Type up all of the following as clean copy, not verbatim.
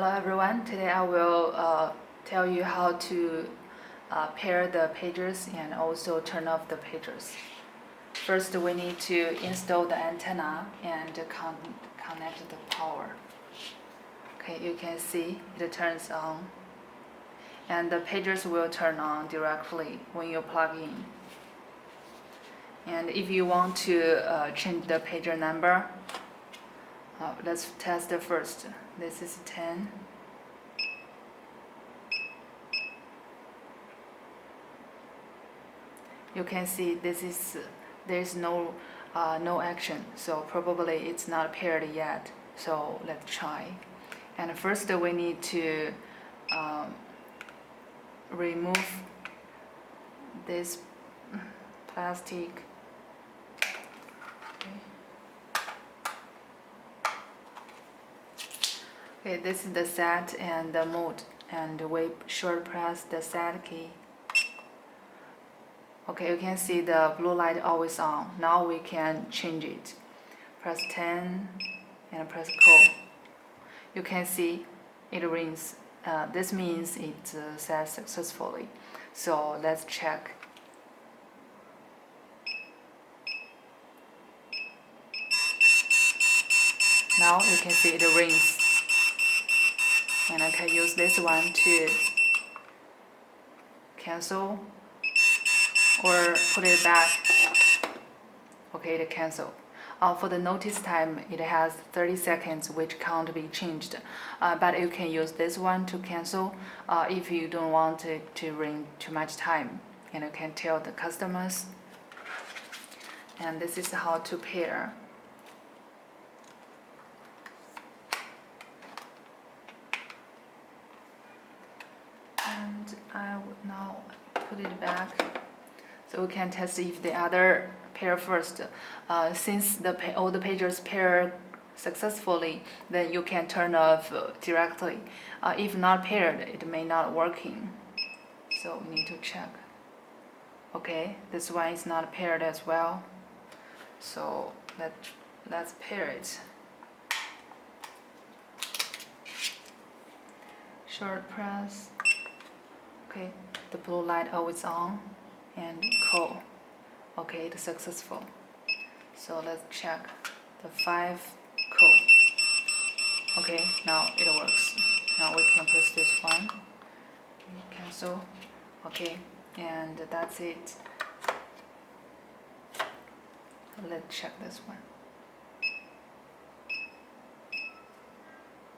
Hello everyone, today I will tell you how to pair the pagers and also turn off the pagers. First we need to install the antenna and connect the power. Okay, you can see it turns on and the pagers will turn on directly when you plug in. And if you want to change the pager number, let's test it first. This is 10. You can see there's no action, so probably it's not paired yet. So let's try. And first we need to remove this plastic. Okay, this is the set and the mode, and we short press the set key. Okay, you can see the blue light always on. Now we can change it. Press 10 and press call. You can see it rings. This means it's set successfully. So let's check. Now you can see it rings. And I can use this one to cancel or put it back. Okay, it cancel. For the notice time, it has 30 seconds, which can't be changed. But you can use this one to cancel if you don't want it to ring too much time. And you can tell the customers. And this is how to pair. And I will now put it back. So we can test if the other pair first. Since all the pagers pair successfully, then you can turn off directly. If not paired, it may not working. So we need to check. Okay, this one is not paired as well. So let's pair it. Short press. Okay, the blue light always on. And call. Okay, it's successful. So let's check the 5 call. Okay, now it works. Now we can press this one. Cancel. Okay, and that's it. Let's check this one.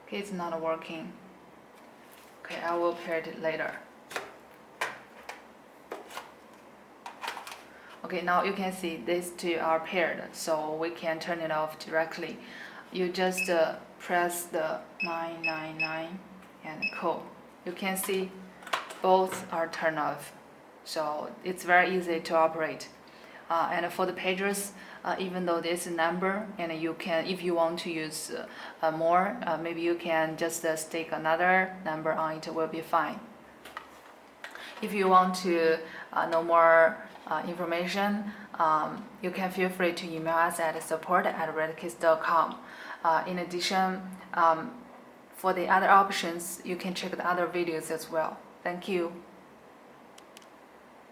Okay, it's not working. Okay, I will pair it later. Okay, now you can see these two are paired, so we can turn it off directly. You just press the 999 and call. You can see both are turned off, so it's very easy to operate. And for the pagers, even though there's a number, and you can, if you want to use more, maybe you can just stick another number on it, will be fine. If you want to know more information, you can feel free to email us at support@retekess.com. In addition, for the other options, you can check the other videos as well. Thank you.